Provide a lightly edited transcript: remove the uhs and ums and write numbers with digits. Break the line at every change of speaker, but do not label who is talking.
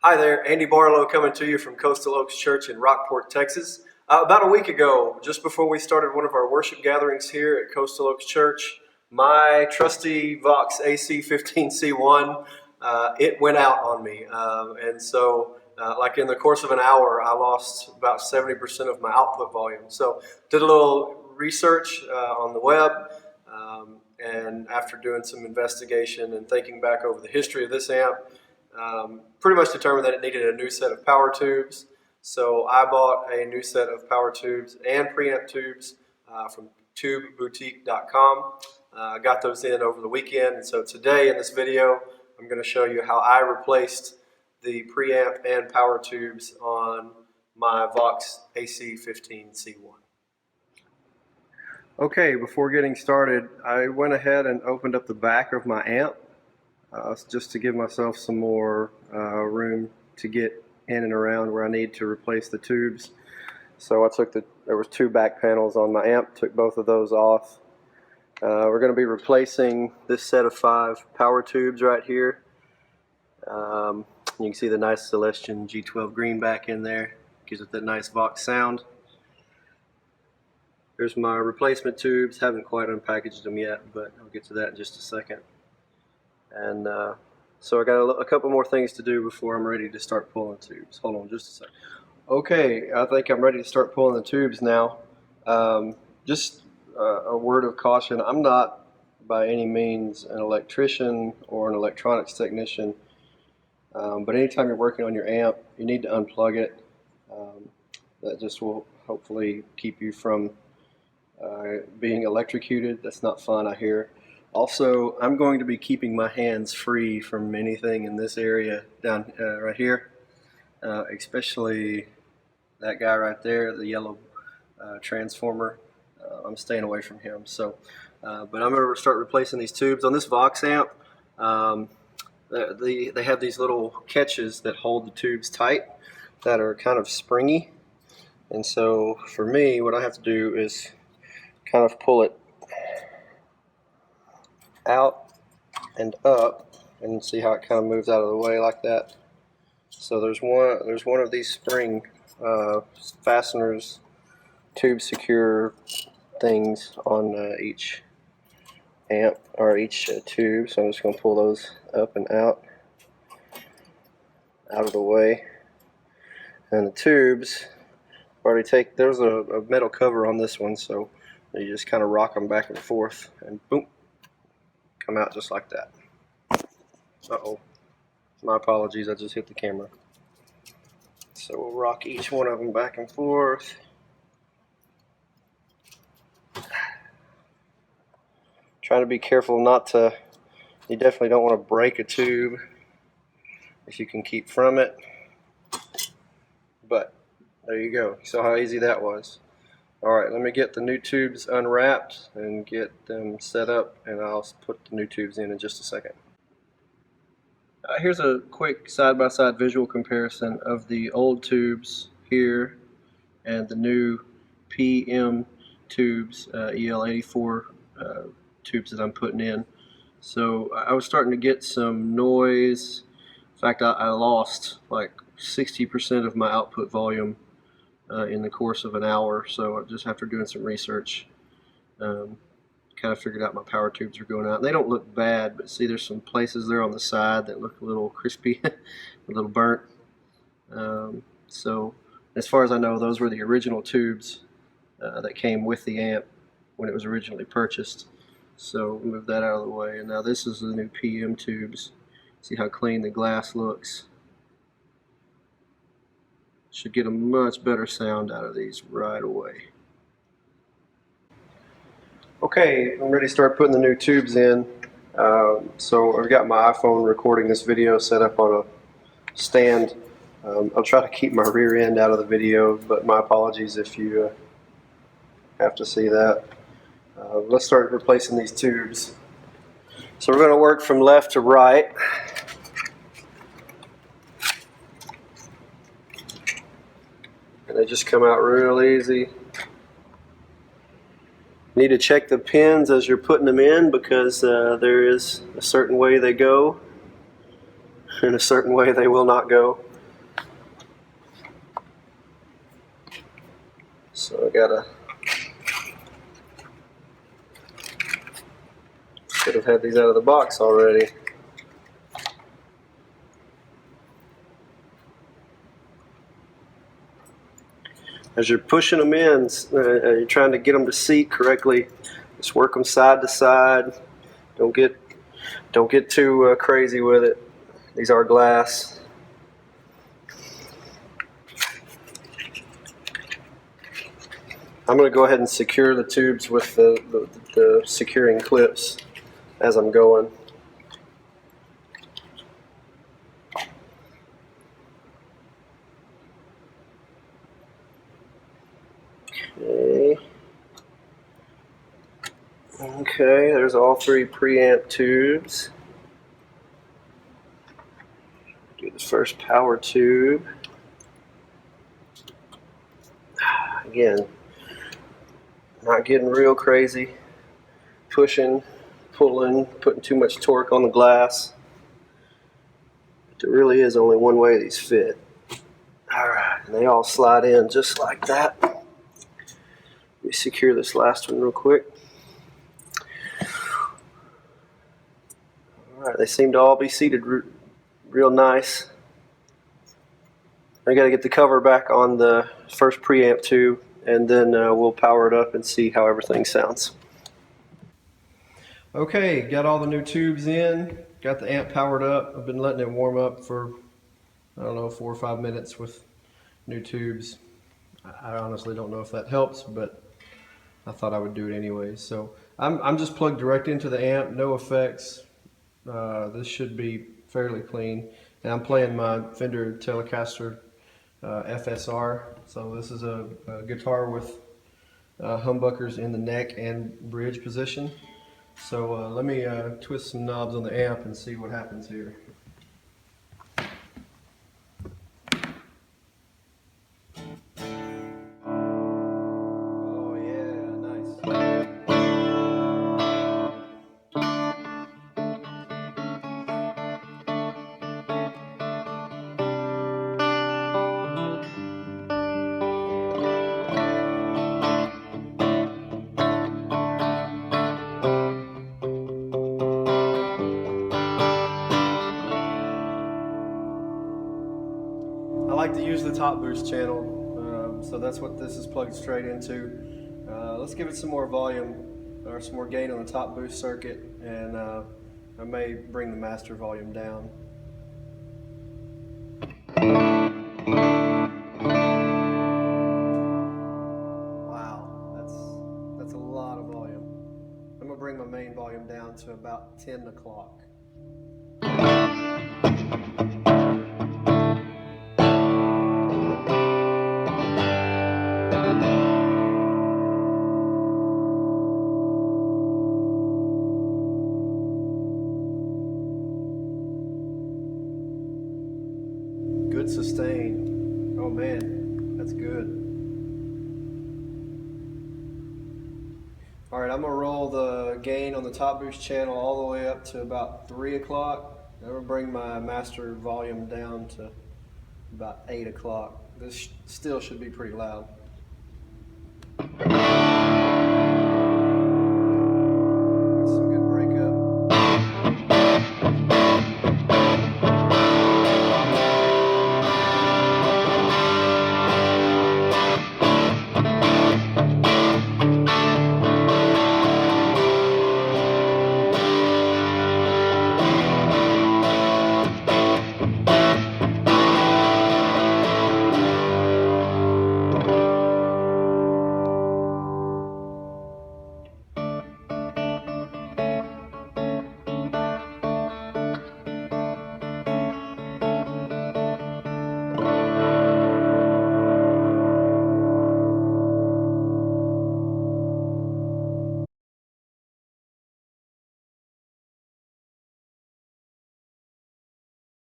Hi there, Andy Barlow coming to you from Coastal Oaks Church in Rockport, Texas. About a week ago, just before we started one of our worship gatherings here at Coastal Oaks Church, my trusty Vox AC15C1, it went out on me. Like in the course of an hour, I lost about 70% of my output volume. So did a little research on the web, and after doing some investigation and thinking back over the history of this amp, pretty much determined that it needed a new set of power tubes. So I bought a new set of power tubes and preamp tubes from tubeboutique.com. I got those in over the weekend, and so today in this video I'm going to show you how I replaced the preamp and power tubes on my Vox AC15C1. Okay, before getting started, I went ahead and opened up the back of my amp just to give myself some more room to get in and around where I need to replace the tubes. So I took there was two back panels on my amp, took both of those off. We're going to be replacing this set of 5 power tubes right here. You can see the nice Celestion G12 greenback in there, gives it that nice Vox sound. Here's my replacement tubes. Haven't quite unpackaged them yet, but I'll get to that in just a second. And so I got a couple more things to do before I'm ready to start pulling tubes. Hold on just a second. Okay, I think I'm ready to start pulling the tubes now. Just a word of caution, I'm not by any means an electrician or an electronics technician, but anytime you're working on your amp, you need to unplug it. That just will hopefully keep you from being electrocuted. That's not fun, I hear. Also, I'm going to be keeping my hands free from anything in this area down right here, especially that guy right there, the yellow transformer. I'm staying away from him. So, but I'm going to start replacing these tubes on this Vox amp. They have these little catches that hold the tubes tight that are kind of springy, and so for me, what I have to do is kind of pull it out and up, and see how it kind of moves out of the way like that. So there's one of these spring fasteners, tube secure things on each amp or each tube. So I'm just going to pull those up and out of the way. And the tubes already there's a metal cover on this one, so you just kind of rock them back and forth, and boom, come out just like that. Uh-oh, my apologies, I just hit the camera. So we'll rock each one of them back and forth. Trying to be careful not to, you definitely don't want to break a tube if you can keep from it. But there you go, you saw how easy that was. Alright, let me get the new tubes unwrapped and get them set up, and I'll put the new tubes in just a second. Here's a quick side-by-side visual comparison of the old tubes here and the new PM tubes, EL84 tubes that I'm putting in. So I was starting to get some noise. In fact, I lost like 60% of my output volume in the course of an hour. So just after doing some research, kind of figured out my power tubes are going out. They don't look bad, but see, there's some places there on the side that look a little crispy, a little burnt. So as far as I know, those were the original tubes that came with the amp when it was originally purchased. So move that out of the way, and now this is the new PM tubes. See how clean the glass looks. Should get a much better sound out of these right away. Okay, I'm ready to start putting the new tubes in. So I've got my iPhone recording this video set up on a stand. I'll try to keep my rear end out of the video, but my apologies if you have to see that. Let's start replacing these tubes. So we're going to work from left to right. And they just come out real easy. Need to check the pins as you're putting them in, because there is a certain way they go and a certain way they will not go. So I should have had these out of the box already. As you're pushing them in, you're trying to get them to seat correctly. Just work them side to side. Don't get too crazy with it. These are glass. I'm going to go ahead and secure the tubes with the securing clips as I'm going. Okay, there's all three preamp tubes. Do the first power tube. Again, not getting real crazy, pushing, pulling, putting too much torque on the glass. There really is only one way these fit. Alright, and they all slide in just like that. Let me secure this last one real quick. Alright, they seem to all be seated real nice. I got to get the cover back on the first preamp tube, and then we'll power it up and see how everything sounds. Okay, got all the new tubes in, got the amp powered up. I've been letting it warm up for, I don't know, 4 or 5 minutes with new tubes. I honestly don't know if that helps, but I thought I would do it anyways. So I'm just plugged direct into the amp, no effects. This should be fairly clean. And I'm playing my Fender Telecaster FSR. So this is a guitar with humbuckers in the neck and bridge position. So let me twist some knobs on the amp and see what happens here. Oh yeah, nice. I like to use the top boost channel, so that's what this is plugged straight into. Let's give it some more volume or some more gain on the top boost circuit, and I may bring the master volume down. Wow, that's a lot of volume. I'm gonna bring my main volume down to about 10 o'clock. Good sustain. Oh man, that's good. Alright, I'm going to roll the gain on the top boost channel all the way up to about 3 o'clock. I'm going to bring my master volume down to about 8 o'clock. This still should be pretty loud.